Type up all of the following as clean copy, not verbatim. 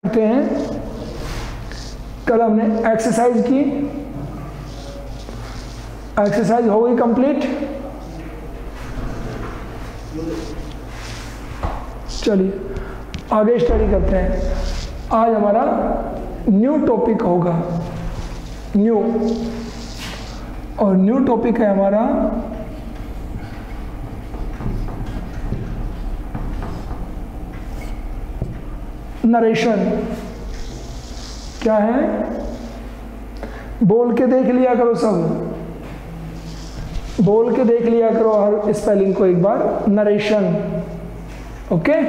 करते हैं। कल हमने एक्सरसाइज की, एक्सरसाइज हो गई कंप्लीट। चलिए आगे स्टडी करते हैं। आज हमारा न्यू टॉपिक होगा, न्यू, और न्यू टॉपिक है हमारा नरेशन। क्या है? बोल के देख लिया करो, सब बोल के देख लिया करो हर स्पेलिंग को एक बार। Narration, okay,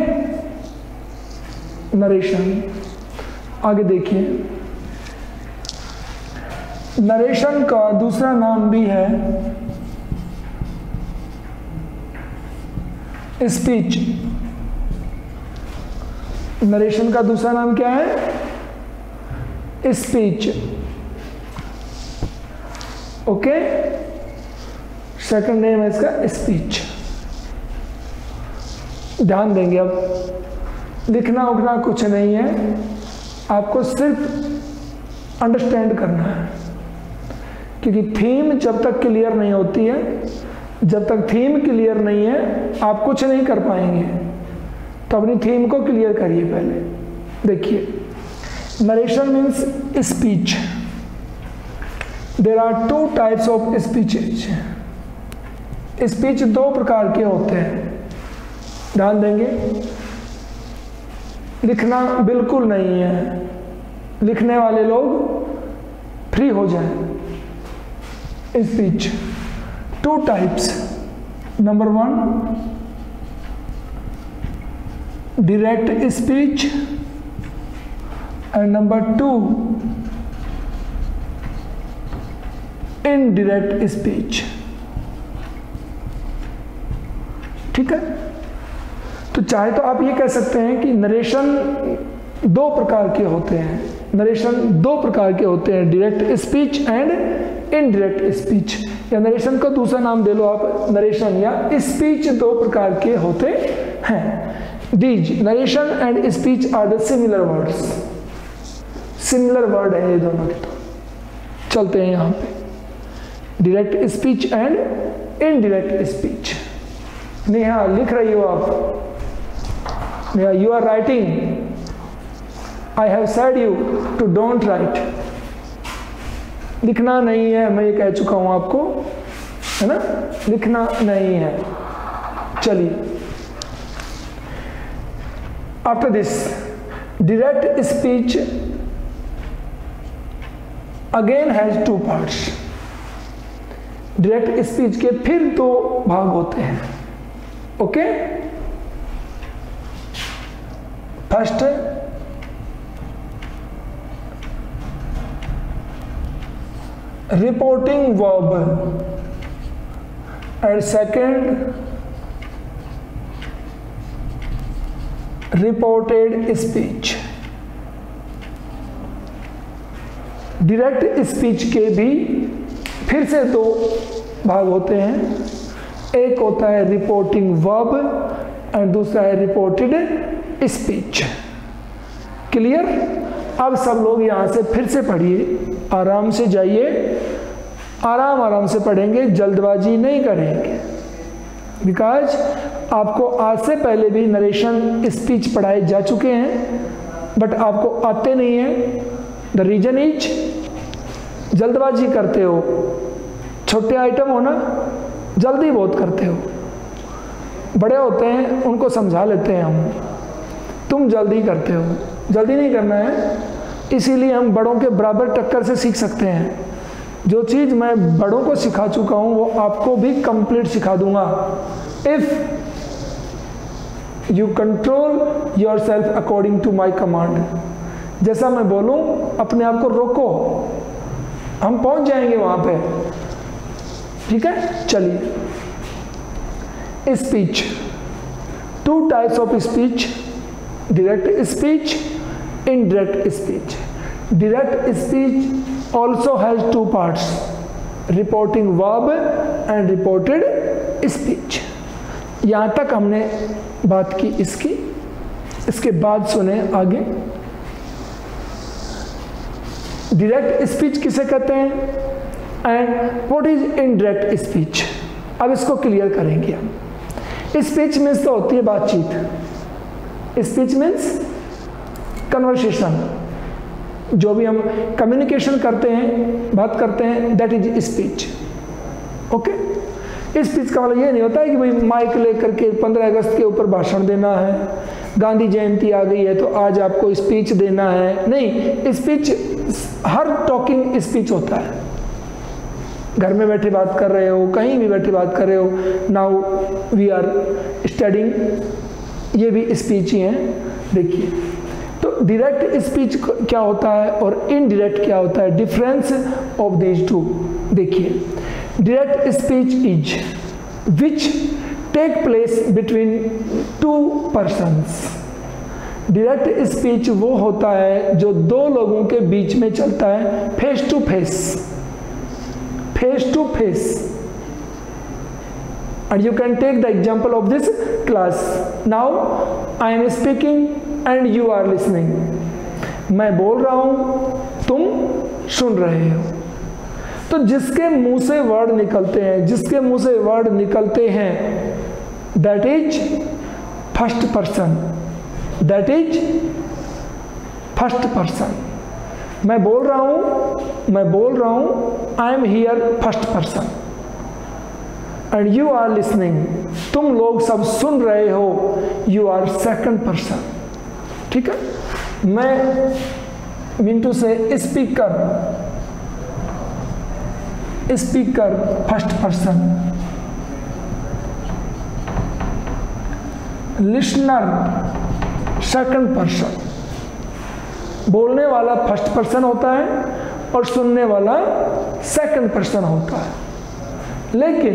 narration. आगे देखिए, नरेशन का दूसरा नाम भी है स्पीच। नरेशन का दूसरा नाम क्या है? Speech, okay. सेकंड नेम है इसका स्पीच। ध्यान देंगे, अब लिखना उखना कुछ नहीं है, आपको सिर्फ अंडरस्टैंड करना है, क्योंकि थीम जब तक क्लियर नहीं होती है, जब तक थीम क्लियर नहीं है आप कुछ नहीं कर पाएंगे। तो अपनी थीम को क्लियर करिए पहले। देखिए, narration means speech. There are two types of speeches. Speech दो प्रकार के होते हैं, ध्यान देंगे। लिखना बिल्कुल नहीं है, लिखने वाले लोग फ्री हो जाएं। Speech two types. Number 1 direct speech, and number 2 indirect speech. ठीक है, तो चाहे तो आप ये कह सकते हैं कि नरेशन दो प्रकार के होते हैं। नरेशन दो प्रकार के होते हैं, direct speech and indirect speech, या नरेशन का दूसरा नाम दे लो आप, नरेशन या स्पीच दो प्रकार के होते हैं। These narration and speech are the similar words. Similar word है ये दोनों के। तो चलते हैं यहाँ पे, direct speech and indirect speech. Neha लिख रही हो आप? Neha, you are writing. I have said you to don't write. लिखना नहीं है, मैं ये कह चुका हूं आपको, है ना, लिखना नहीं है। चलिए, after this direct speech again has two parts. Direct speech के फिर दो भाग होते हैं, okay. First reporting verb, and second reported speech. Direct speech के भी फिर से दो भाग होते हैं। एक होता है रिपोर्टिंग वर्ब एंड दूसरा है रिपोर्टेड स्पीच। क्लियर? अब सब लोग यहां से फिर से पढ़िए, आराम से जाइए, आराम आराम से पढ़ेंगे, जल्दबाजी नहीं करेंगे। बिकॉज आपको आज से पहले भी नरेशन स्पीच पढ़ाए जा चुके हैं, बट आपको आते नहीं है। द रीजन इज जल्दबाजी करते हो, छोटे आइटम हो ना, जल्दी बहुत करते हो। बड़े होते हैं उनको समझा लेते हैं हम, तुम जल्दी करते हो, जल्दी नहीं करना है। इसीलिए हम बड़ों के बराबर टक्कर से सीख सकते हैं। जो चीज़ मैं बड़ों को सिखा चुका हूं वो आपको भी कंप्लीट सिखा दूंगा। If you control yourself according to my command. जैसा मैं बोलूं अपने आप को रोको, हम पहुंच जाएंगे वहां पे। ठीक है, चलिए। Speech, to types of speech, direct speech, indirect speech. Direct speech also has two parts, reporting verb and reported speech. यहां तक हमने बात की इसकी। इसके बाद सुने आगे। डायरेक्ट स्पीच किसे कहते हैं and what is indirect speech. अब इसको क्लियर करेंगे हम। स्पीच मीन्स तो होती है बातचीत, स्पीच मीन्स कन्वर्सेशन, जो भी हम कम्युनिकेशन करते हैं, बात करते हैं, that is speech. Okay, speech का मतलब ये नहीं होता है कि भाई माइक लेकर के 15 अगस्त के ऊपर भाषण देना है, गांधी जयंती आ गई है तो आज आपको स्पीच देना है, नहीं। स्पीच हर टॉकिंग स्पीच होता है। घर में बैठे बात कर रहे हो, कहीं भी बैठे बात कर रहे हो, नाउ वी आर स्टडिंग, ये भी स्पीच ही है। देखिए, तो डायरेक्ट स्पीच क्या होता है और इनडायरेक्ट क्या होता है, डिफरेंस ऑफ दीज टू। देखिए, direct speech is which take place between two persons. Direct speech वो होता है जो दो लोगों के बीच में चलता है, face to face, face to face. And you can take the example of this class. Now I am speaking and you are listening. मैं बोल रहा हूं, तुम सुन रहे हो। तो जिसके मुंह से वर्ड निकलते हैं, जिसके मुंह से वर्ड निकलते हैं, that is first person, that is first person। मैं बोल रहा हूं, I am here first person and you are listening। तुम लोग सब सुन रहे हो, you are second person। ठीक है, मैं मिंटू से speaker first person, listener second person. बोलने वाला फर्स्ट पर्सन होता है और सुनने वाला सेकंड पर्सन होता है। लेकिन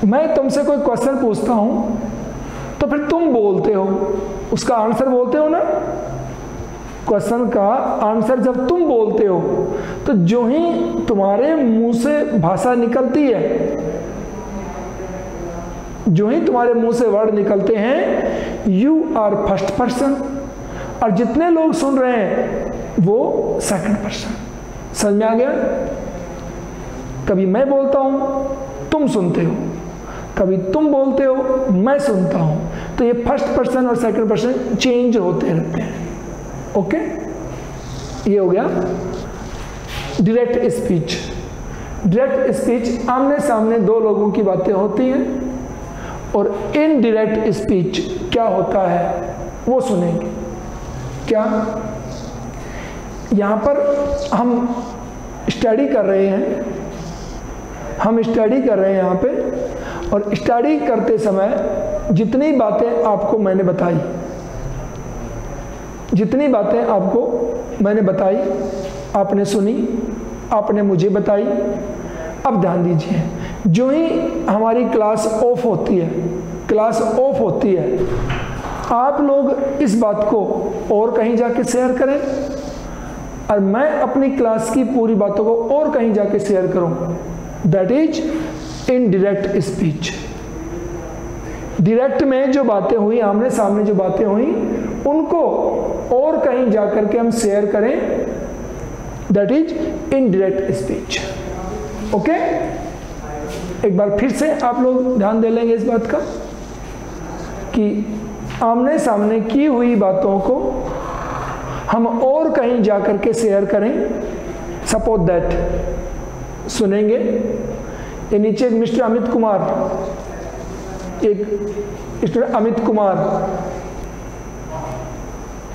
मैं तुमसे कोई क्वेश्चन पूछता हूं तो फिर तुम बोलते हो, उसका आंसर बोलते हो ना। क्वेश्चन का आंसर जब तुम बोलते हो तो जो ही तुम्हारे मुंह से भाषा निकलती है, जो ही तुम्हारे मुंह से वर्ड निकलते हैं, यू आर फर्स्ट पर्सन, और जितने लोग सुन रहे हैं वो सेकंड पर्सन। समझ में आ गया? कभी मैं बोलता हूं, तुम सुनते हो, कभी तुम बोलते हो, मैं सुनता हूं। तो ये फर्स्ट पर्सन और सेकंड पर्सन चेंज होते रहते हैं। ओके, ये हो गया डायरेक्ट स्पीच। डायरेक्ट स्पीच आमने सामने दो लोगों की बातें होती हैं, और इनडायरेक्ट स्पीच क्या होता है वो सुनेंगे। क्या यहां पर हम स्टडी कर रहे हैं, यहां पे, और स्टडी करते समय जितनी बातें आपको मैंने बताई, आपने सुनी, आपने मुझे बताई। अब ध्यान दीजिए, जो ही हमारी क्लास ऑफ होती है, आप लोग इस बात को और कहीं जाके शेयर करें, और मैं अपनी क्लास की पूरी बातों को और कहीं जाके शेयर करूं। That is indirect speech. Direct में जो बातें हुई, आमने सामने जो बातें हुई, उनको और कहीं जाकर के हम शेयर करें, that is indirect speech. Okay, एक बार फिर से आप लोग ध्यान दे लेंगे इस बात का कि आमने सामने की हुई बातों को हम और कहीं जाकर के शेयर करें। सपोज दैट सुनेंगे, ये नीचे एक मिस्टर अमित कुमार, एक स्टूडेंट अमित कुमार,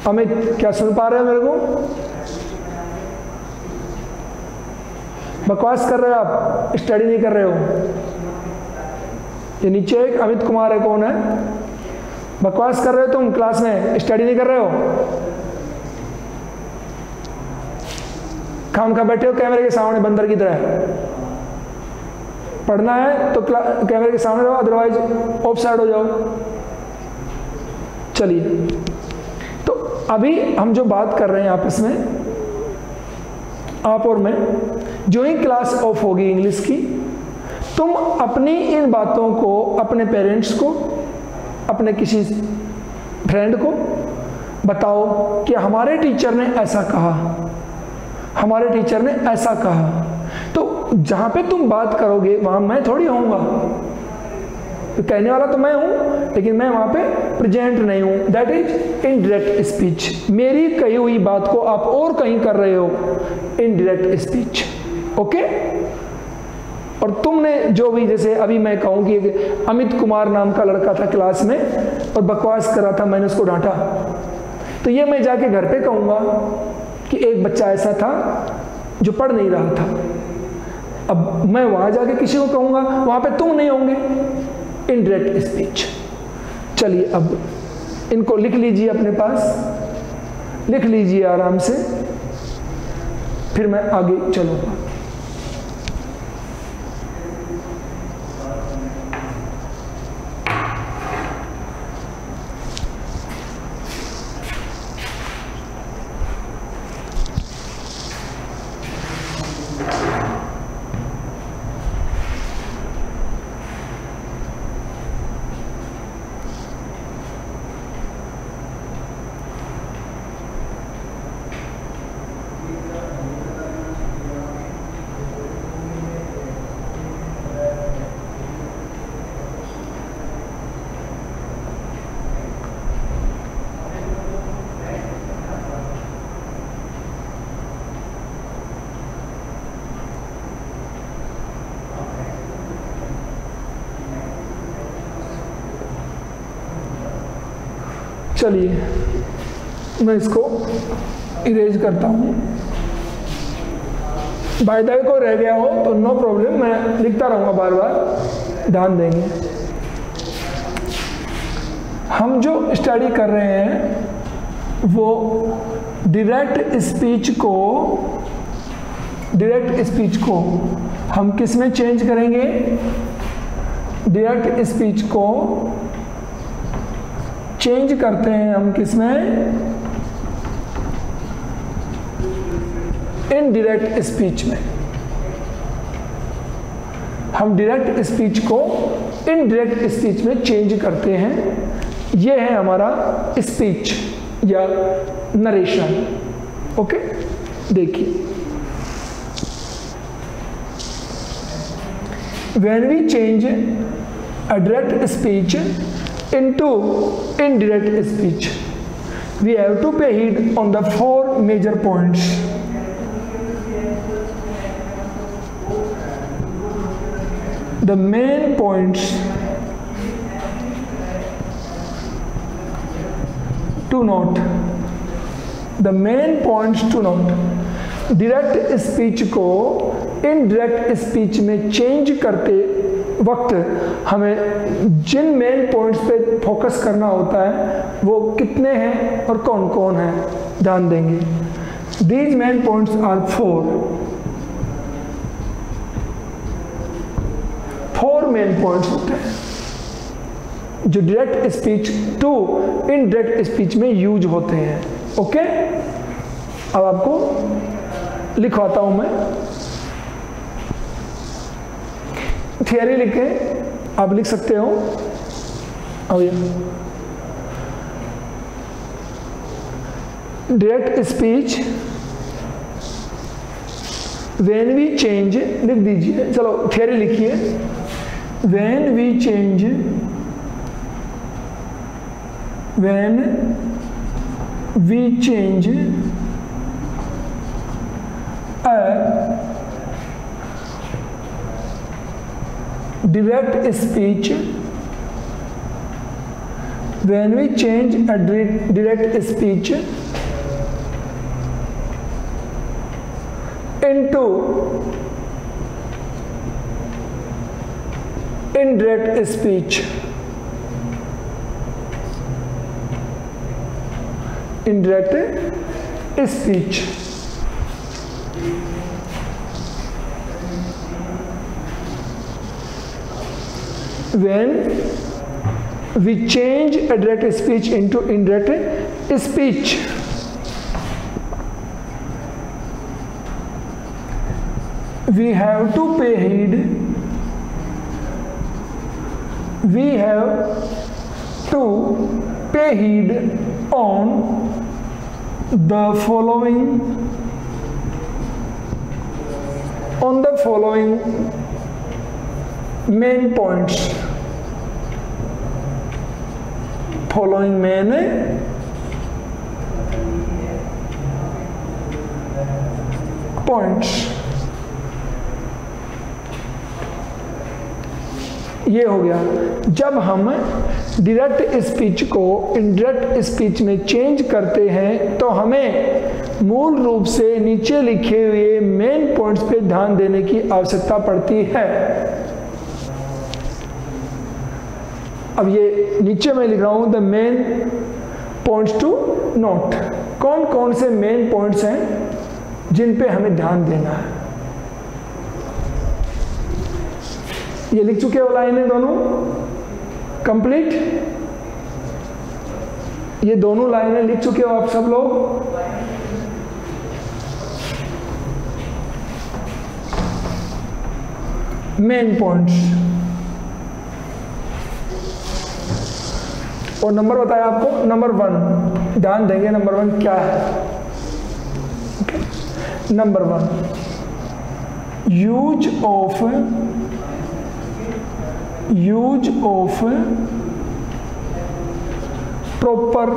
अमित क्या सुन पा रहे हो मेरे को? बकवास कर रहे हो आप, स्टडी नहीं कर रहे हो। ये नीचे एक अमित कुमार है, कौन है? बकवास कर रहे हो तुम, क्लास में स्टडी नहीं कर रहे हो, खाम खा बैठे हो कैमरे के सामने बंदर की तरह। पढ़ना है तो कैमरे के सामने रहो, अदरवाइज ऑफ साइड हो जाओ। चलिए, तो अभी हम जो बात कर रहे हैं आपस में, आप और मैं, जो ही क्लास ऑफ होगी इंग्लिश की, तुम अपनी इन बातों को अपने पेरेंट्स को, अपने किसी फ्रेंड को बताओ कि हमारे टीचर ने ऐसा कहा, हमारे टीचर ने ऐसा कहा। तो जहां पे तुम बात करोगे वहां मैं थोड़ी होऊंगा, तो कहने वाला तो मैं हूं लेकिन मैं वहां पे प्रेजेंट नहीं हूं। That is indirect speech. मेरी कही हुई बात को आप और कहीं कर रहे हो, इनडायरेक्ट स्पीच। ओके। और तुमने जो भी, जैसे अभी मैं कहूं कि अमित कुमार नाम का लड़का था क्लास में और बकवास कर रहा था, मैंने उसको डांटा, तो ये मैं जाके घर पे कहूंगा कि एक बच्चा ऐसा था जो पढ़ नहीं रहा था। अब मैं वहां जाके किसी को कहूंगा, वहां पे तुम नहीं होंगे, इनडायरेक्ट स्पीच। चलिए अब इनको लिख लीजिए, अपने पास लिख लीजिए आराम से, फिर मैं आगे चलूंगा। चलिए मैं इसको इरेज करता हूँ। बाय द वे को रह गया हो तो नो प्रॉब्लम, मैं लिखता रहूँगा बार बार, ध्यान देंगे। हम जो स्टडी कर रहे हैं वो डायरेक्ट स्पीच को हम किस में चेंज करेंगे? डायरेक्ट स्पीच को चेंज करते हैं हम किस में? इनडायरेक्ट स्पीच में। हम डायरेक्ट स्पीच को इनडायरेक्ट स्पीच में चेंज करते हैं। ये है हमारा स्पीच या नरेशन। ओके, देखिए, when we change a direct speech into indirect speech, we have to pay heed on the 4 major points. The main points to note. The main points to note. Direct speech को indirect speech में change करते वक्त हमें जिन main points पे focus करना होता है वो कितने हैं और कौन कौन हैं, ध्यान देंगे। These main points are 4 main points होते हैं जो direct speech to indirect speech में यूज होते हैं। ओके, अब आपको लिखवाता हूं मैं। थियरी लिखे आप लिख सकते हो। अब ये direct speech when we change, लिख दीजिए, चलो थियरी लिखिए। When we change direct speech, when we change a direct speech into indirect speech, when we change a direct speech into indirect speech, we have to pay heed on the following on the following main points, following main points. ये हो गया। जब हम direct speech को indirect speech में change करते हैं तो हमें मूल रूप से नीचे लिखे हुए मेन पॉइंट्स पे ध्यान देने की आवश्यकता पड़ती है। अब ये नीचे मैं लिख रहा हूं the main points to note. कौन कौन से मेन पॉइंट्स हैं जिन पे हमें ध्यान देना है। ये लिख चुके हो लाइनें दोनों कंप्लीट, ये दोनों लाइनें लिख चुके हो आप सब लोग। मेन पॉइंट्स और नंबर बताया आपको, नंबर 1 ध्यान देंगे। नंबर 1 क्या है? Number 1 use of proper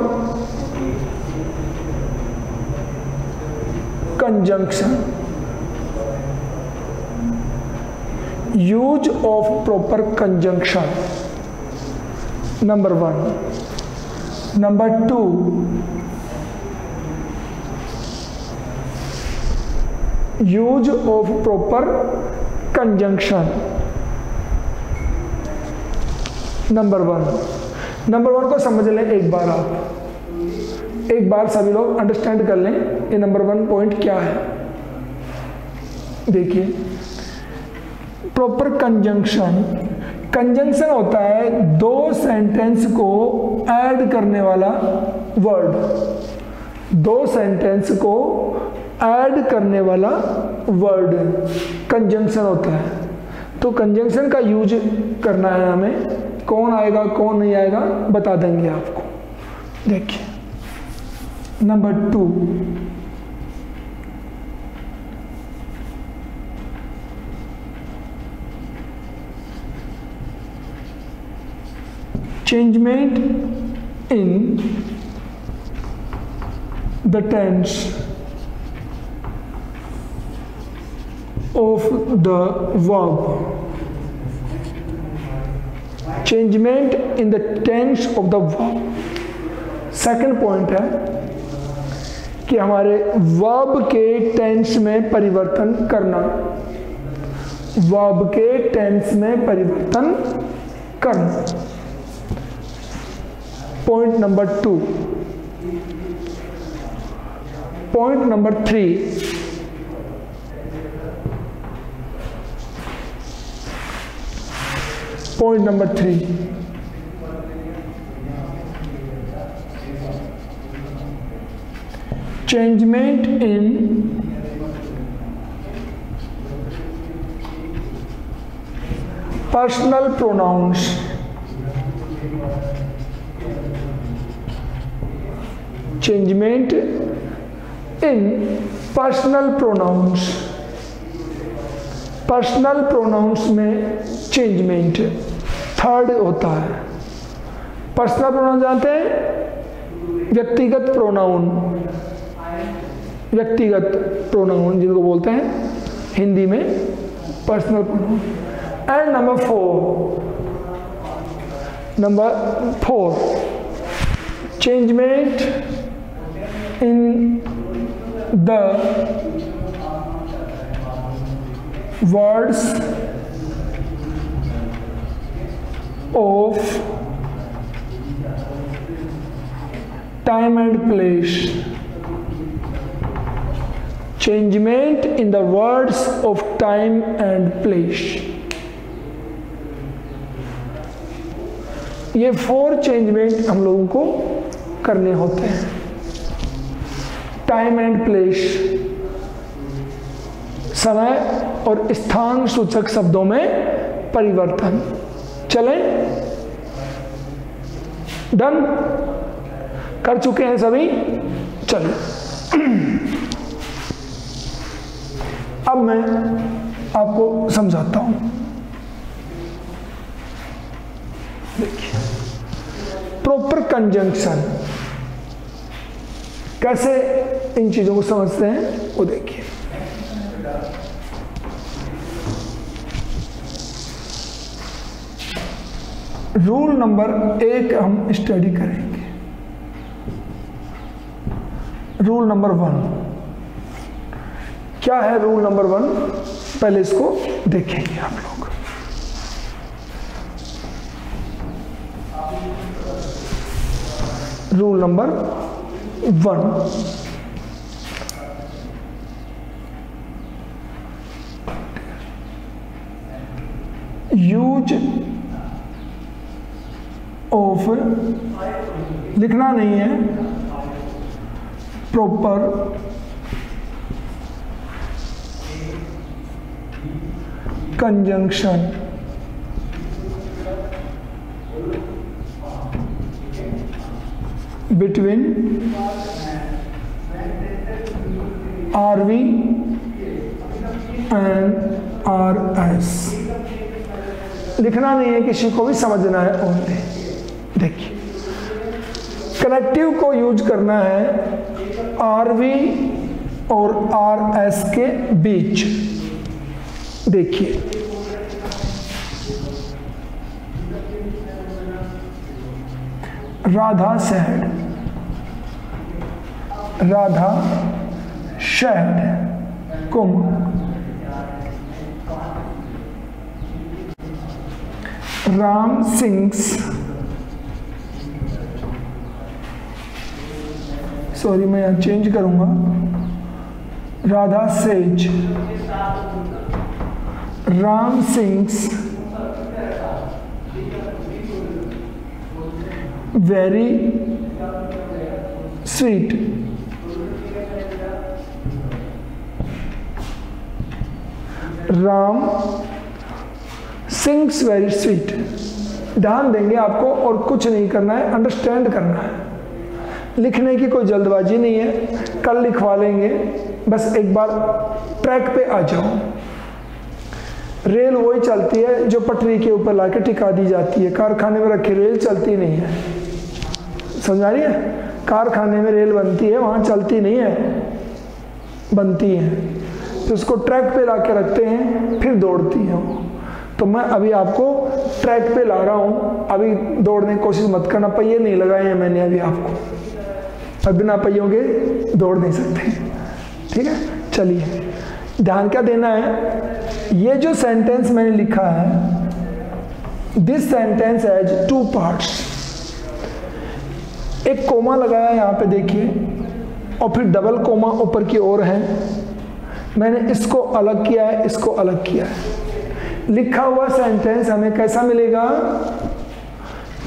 conjunction. Use of proper conjunction, number 1। Number 2 use of proper conjunction, number 1। Number 1 को समझ लें एक बार, आप एक बार सभी लोग अंडरस्टैंड कर लें ये नंबर 1 पॉइंट क्या है। देखिए, प्रॉपर कंजंक्शन, कंजंक्शन होता है दो सेंटेंस को ऐड करने वाला वर्ड, दो सेंटेंस को ऐड करने वाला वर्ड कंजंक्शन होता है। तो कंजंक्शन का यूज करना है हमें, कौन आएगा कौन नहीं आएगा बता देंगे आपको। देखिए number 2, changement in the tense of the verb, changement in the tense of the verb। Second point है कि हमारे वर्ब के टेंस में परिवर्तन करना, वर्ब के टेंस में परिवर्तन करना। Point number 2। Point number 3, point number 3, changement in personal pronouns, changement in personal pronouns. Personal pronouns में चेंजमेंट थर्ड होता है। पर्सनल प्रोनाउन जानते हैं? व्यक्तिगत प्रोनाउन, व्यक्तिगत प्रोनाउन जिनको बोलते हैं हिंदी में personal pronoun. And number 4 changement in the words of time and place, changement in the words of time and place। ये 4 चेंजमेंट हम लोगों को करने होते हैं। टाइम एंड प्लेस, समय और स्थान सूचक शब्दों में परिवर्तन। चलें, डन कर चुके हैं सभी? चलिए अब मैं आपको समझाता हूं। देखिए प्रॉपर कंजंक्शन कैसे इन चीजों को समझते हैं वो देखिए। रूल नंबर 1 हम स्टडी करेंगे। रूल नंबर 1 क्या है? रूल नंबर 1 पहले इसको देखेंगे आप लोग। रूल नंबर 1 यूज ऑफ, लिखना नहीं है, proper conjunction between RV and RS। लिखना नहीं है, किसी को भी समझना है ओनली। देखिए कनेक्टिव को यूज करना है RV और RS के बीच। देखिए राधा सेड, राधा शेड कुम, राम सिंग्स, सॉरी मैं यहाँ चेंज करूंगा, Radha says, Ram sings very sweet, Ram sings very sweet. ध्यान देंगे आपको और कुछ नहीं करना है, अंडरस्टैंड करना है। लिखने की कोई जल्दबाजी नहीं है, कल लिखवा लेंगे, बस एक बार ट्रैक पे आ जाओ। रेल वही चलती है जो पटरी के ऊपर लाके टिका दी जाती है, कारखाने में रखी रेल चलती नहीं है। समझ आ रही है? कारखाने में रेल बनती है, वहां चलती नहीं है, बनती है, तो उसको ट्रैक पे लाके रखते हैं, फिर दौड़ती है वो। तो मैं अभी आपको ट्रैक पे ला रहा हूं, अभी दौड़ने की कोशिश मत करना। पहिए नहीं लगाए हैं मैंने अभी आपको, अब बिना पहियों के दौड़ नहीं सकते। ठीक है, चलिए ध्यान क्या देना है। ये जो सेंटेंस मैंने लिखा है, दिस सेंटेंस हैज 2 पार्ट्स। एक कोमा लगाया यहाँ पे देखिए, और फिर डबल कोमा ऊपर की ओर है। मैंने इसको अलग किया है, इसको अलग किया है। लिखा हुआ सेंटेंस हमें कैसा मिलेगा?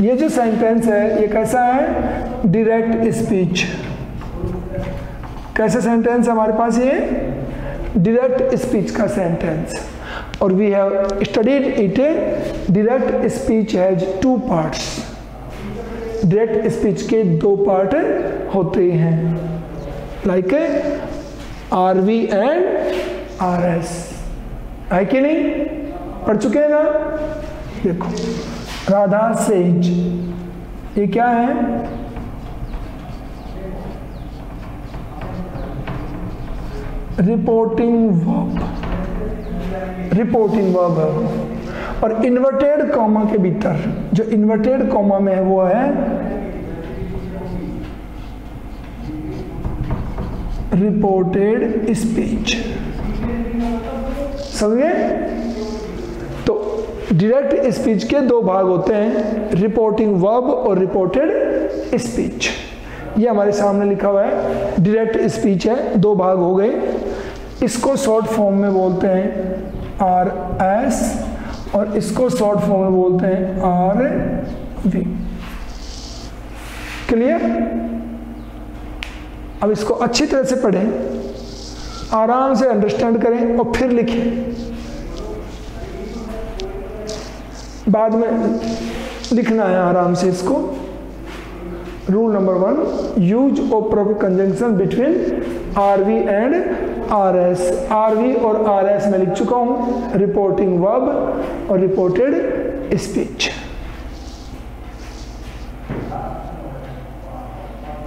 ये जो सेंटेंस है ये कैसा है? Direct speech. कैसा सेंटेंस हमारे पास? ये डायरेक्ट स्पीच का सेंटेंस। और we have studied it. Direct speech has 2 parts. Direct speech के 2 पार्ट होते हैं, लाइक RV एंड RS, है कि नहीं? पढ़ चुके हैं ना? देखो राधा सेज, ये क्या है? रिपोर्टिंग वर्ब, रिपोर्टिंग वर्ब है। और इन्वर्टेड कॉमा के भीतर, जो इन्वर्टेड कॉमा में है वो है रिपोर्टेड स्पीच। समझे? तो डायरेक्ट स्पीच के 2 भाग होते हैं, रिपोर्टिंग वर्ब और रिपोर्टेड स्पीच। ये हमारे सामने लिखा हुआ है, डायरेक्ट स्पीच है, 2 भाग हो गए। इसको शॉर्ट फॉर्म में बोलते हैं RS और इसको शॉर्ट फॉर्म में बोलते हैं RV। क्लियर? अब इसको अच्छी तरह से पढ़ें, आराम से अंडरस्टैंड करें और फिर लिखें। बाद में लिखना है आराम से इसको। Rule number 1, use of proper conjunction between RV and RS. RV और आरएस में लिख चुका हूं, रिपोर्टिंग वर्ब और रिपोर्टेड स्पीच।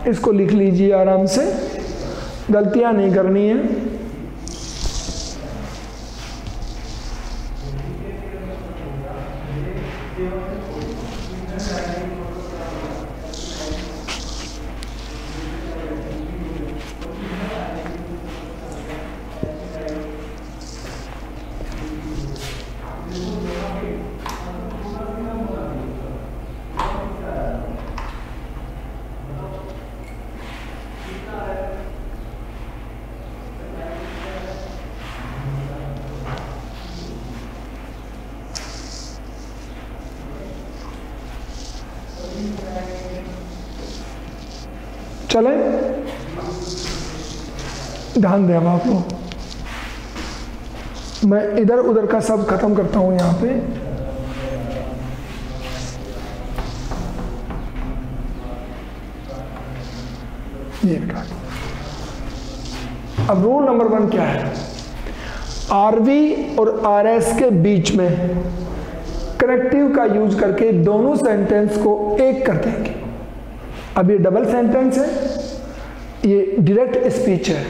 इसको लिख लीजिए आराम से, गलतियां नहीं करनी है। चले, ध्यान दें अब आप लोग, मैं इधर उधर का सब खत्म करता हूं यहां पे। ये अब रूल नंबर 1 क्या है? आरवी और आरएस के बीच में कनेक्टिव का यूज करके दोनों सेंटेंस को एक कर देंगे। अब ये डबल सेंटेंस है, ये डायरेक्ट स्पीच है।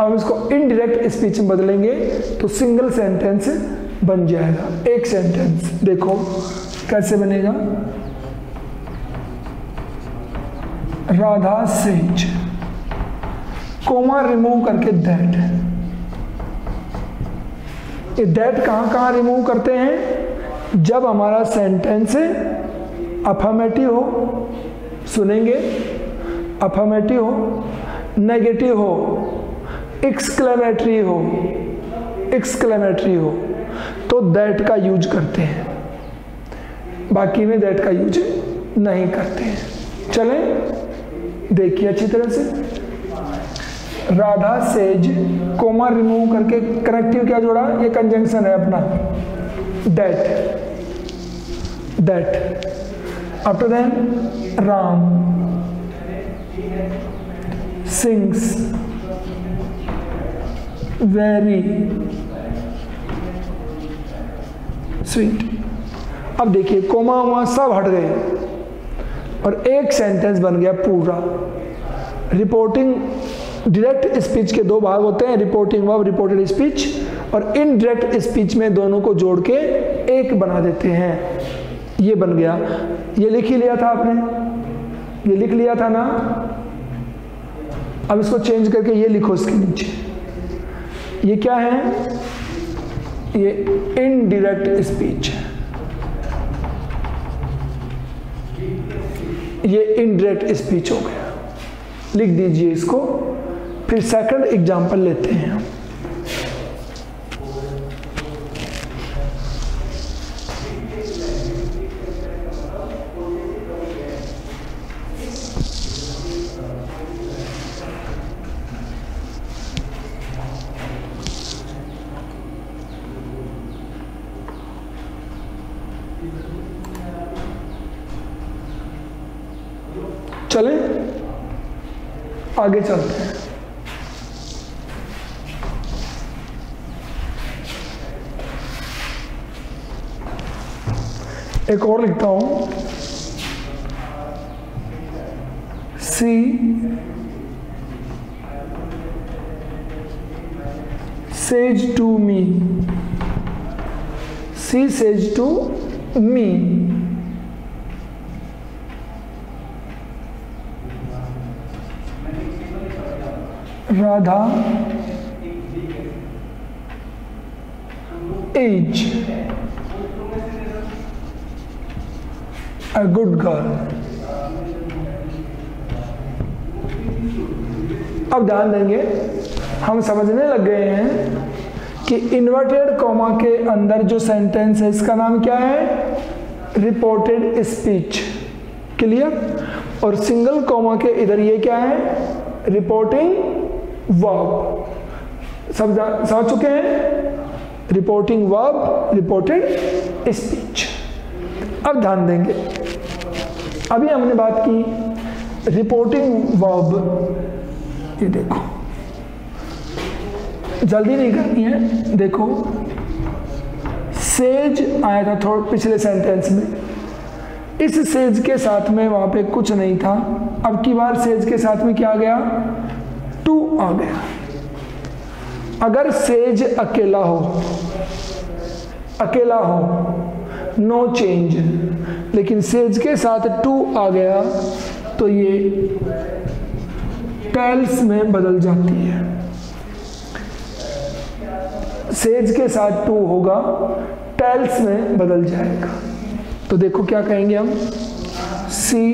अब इसको इनडायरेक्ट स्पीच में बदलेंगे तो सिंगल सेंटेंस बन जाएगा। एक सेंटेंस देखो कैसे बनेगा। राधा सेज, कोमा रिमूव करके दैट। ये दैट कहां रिमूव करते हैं? जब हमारा सेंटेंस अफर्मेटिव हो, सुनेंगे, अफर्मेटिव हो, नेगेटिव हो, एक्सक्लेमेटरी हो तो दैट का यूज करते हैं, बाकी में दैट का यूज नहीं करते हैं। चलें देखिए अच्छी तरह से। राधा सेज, कोमा रिमूव करके कनेक्टिव क्या जोड़ा? ये कंजंक्शन है अपना, that. After then Ram sings very sweet। अब देखिए कोमा वहां सब हट गए और एक सेंटेंस बन गया पूरा। रिपोर्टिंग डायरेक्ट स्पीच के 2 भाग होते हैं, रिपोर्टिंग वर्ब, रिपोर्टेड स्पीच, और इनडायरेक्ट स्पीच में दोनों को जोड़ के एक बना देते हैं। ये बन गया। ये लिख ही लिया था आपने, ये लिख लिया था ना। अब इसको चेंज करके ये लिखो इसके नीचे। ये क्या है? ये इनडायरेक्ट स्पीच है, ये इनडायरेक्ट स्पीच हो गया। लिख दीजिए इसको। फिर सेकंड एग्जांपल लेते हैं। चलें आगे चलते हैं। एक और लिखता हूं, she says to me, she says to me. Radha is a good girl। अब ध्यान देंगे, हम समझने लग गए हैं कि इन्वर्टेड कॉमा के अंदर जो सेंटेंस है इसका नाम क्या है? Reported speech. क्लियर? और सिंगल कॉमा के इधर ये क्या है? Reporting verb. समझ चुके हैं? Reporting verb, reported speech. अब ध्यान देंगे, अभी हमने बात की रिपोर्टिंग वर्ब, ये देखो, जल्दी नहीं करनी है। देखो सेज आया था थोड़ा पिछले सेंटेंस में, इस सेज के साथ में वहां पे कुछ नहीं था, अब की बार सेज के साथ में क्या आ गया, टू आ गया। अगर सेज अकेला हो नो चेंज, लेकिन सेज के साथ टू आ गया तो ये टेल्स में बदल जाती है। सेज के साथ टू होगा, टेल्स में बदल जाएगा। तो देखो क्या कहेंगे हम, सी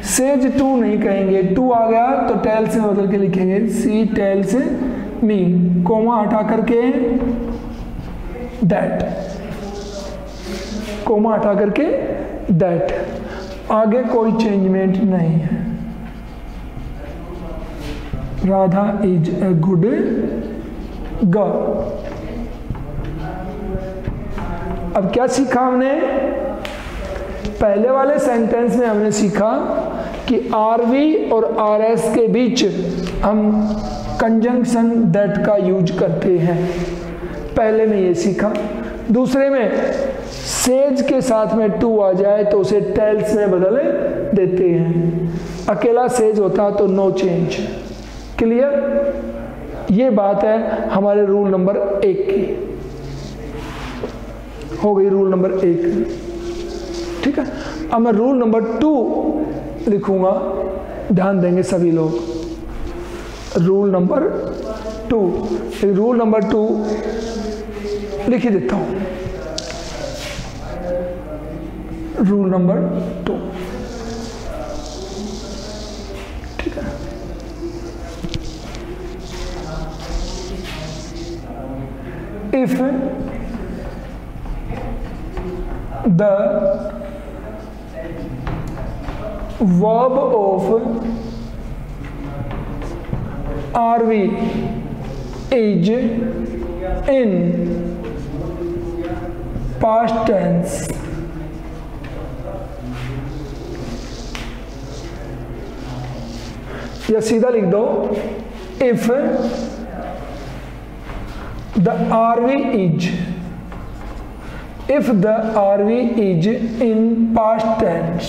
सेज टू नहीं कहेंगे, टू आ गया तो टेल्स में बदल के लिखेंगे सी टेल्स मी, कोमा हटा करके दैट, कोमा हटा करके दैट, आगे कोई चेंजमेंट नहीं है। Radha is a good girl. अब क्या सीखा हमने, पहले वाले सेंटेंस में हमने सीखा कि आरवी और आरएस के बीच हम कंजंक्शन दैट का यूज करते हैं, पहले में ये सीखा। दूसरे में सेज के साथ में टू आ जाए तो उसे टेल्स में बदल देते हैं, अकेला सेज होता तो नो चेंज। क्लियर, ये बात है हमारे रूल नंबर 1 की, हो गई रूल नंबर 1। ठीक है, अब मैं रूल नंबर 2 लिखूंगा, ध्यान देंगे सभी लोग। रूल नंबर 2, रूल नंबर 2 लिख ही देता हूं। रूल नंबर 2, ठीक है। If the verb of RV is in past tense, या सीधा लिख दो, if the RV is, if the RV is in past tense,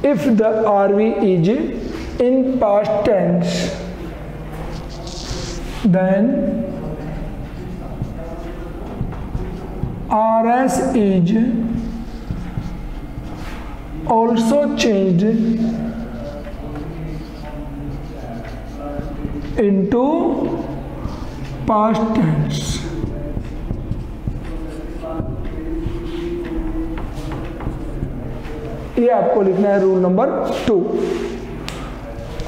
if the RV is in past tense, then RS is also changed into past tense। ये आपको लिखना है rule number 2।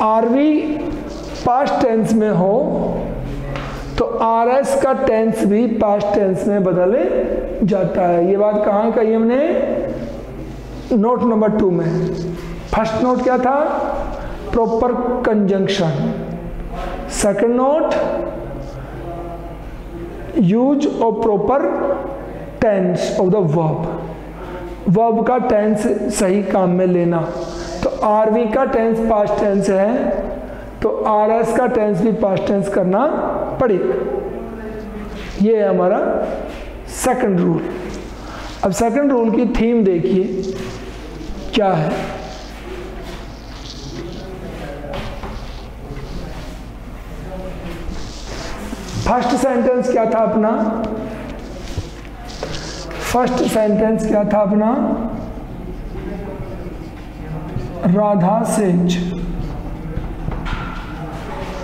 RV past tense में हो तो RS का tense भी past tense में बदले जाता है। ये बात कहाँ कही हमने, नोट नंबर 2 में। फर्स्ट नोट क्या था, proper conjunction. Second note, use of proper tense of the verb, verb का टेंस सही काम में लेना। तो आरवी का टेंस पास्ट टेंस है तो आरएस का टेंस भी पास्ट टेंस करना पड़ेगा। ये है हमारा सेकंड रूल। अब सेकंड रूल की थीम देखिए क्या है। फर्स्ट सेंटेंस क्या था अपना, फर्स्ट सेंटेंस क्या था अपना, Radha says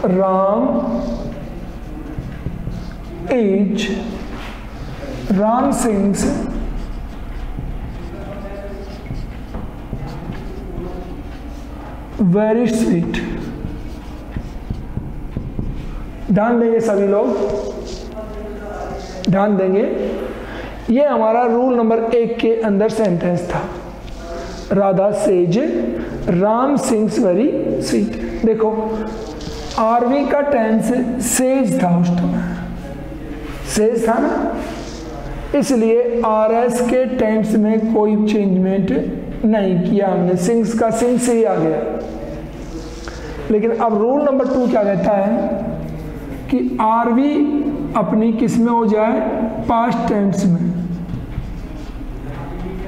Ram is, Ram sings very sweet. ध्यान देंगे सभी लोग, ध्यान देंगे। ये हमारा रूल नंबर 1 के अंदर सेंटेंस था। Radha says Ram sings very sweet. देखो आरवी का टेंस सेज था उस समय, सेज था ना, इसलिए आर एस के टेंस में कोई चेंजमेंट नहीं किया हमने, सिंग्स का सिंग से ही आ गया। लेकिन अब रूल नंबर 2 क्या कहता है कि आरवी अपनी किस में हो जाए, पास्ट टेंस में।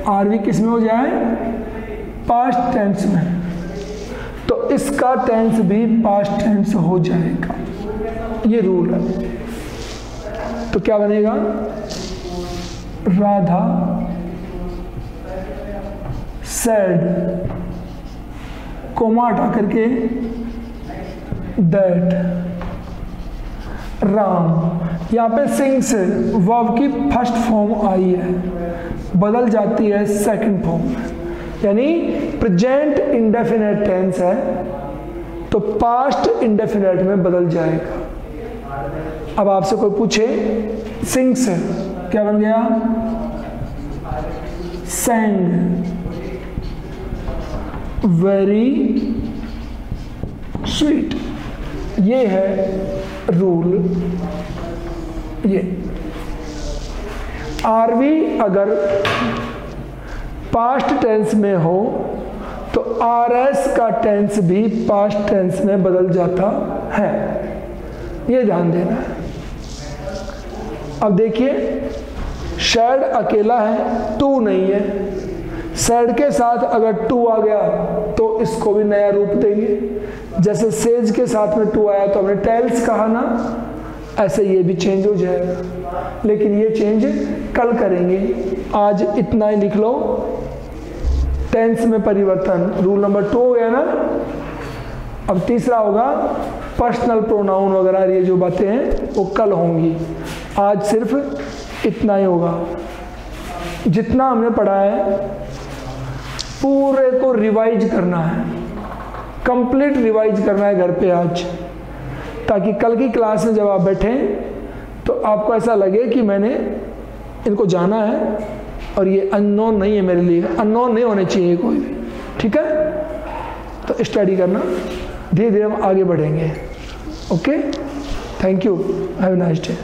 आरवी किस में हो जाए, पास्ट टेंस में, तो इसका टेंस भी पास्ट टेंस हो जाएगा, ये रूल है। तो क्या बनेगा, राधा सैड, कोमा हटा करके दैट, राम। यहाँ पे सिंग्स वर्ब की फर्स्ट फॉर्म आई है, बदल जाती है सेकंड फॉर्म में, यानी प्रेजेंट इंडेफिनेट टेंस है तो पास्ट इंडेफिनेट में बदल जाएगा। अब आपसे कोई पूछे सिंग्स क्या बन गया, sang, वेरी स्वीट, ये है रूल। ये आरवी अगर पास्ट टेंस में हो तो आर एस का टेंस भी पास्ट टेंस में बदल जाता है, ये ध्यान देना है। अब देखिए सैड अकेला है, टू नहीं है, सैड के साथ अगर टू आ गया तो इसको भी नया रूप देंगे। जैसे सेज के साथ में टू आया तो हमने टेल्स कहा ना, ऐसे ये भी चेंज हो जाएगा, लेकिन ये चेंज कल करेंगे। आज इतना ही लिख लो, टेंस में परिवर्तन, रूल नंबर 2 हो गया ना। अब तीसरा होगा पर्सनल प्रोनाउन वगैरह, ये जो बातें हैं वो कल होंगी, आज सिर्फ इतना ही होगा। जितना हमने पढ़ा है पूरे को रिवाइज करना है, कंप्लीट रिवाइज करना है घर पे आज, ताकि कल की क्लास में जब आप बैठें तो आपको ऐसा लगे कि मैंने इनको जाना है और ये अननोन नहीं है मेरे लिए, अननोन नहीं होने चाहिए कोई भी, ठीक है। तो स्टडी करना, धीरे धीरे हम आगे बढ़ेंगे। Okay, thank you, have a nice day.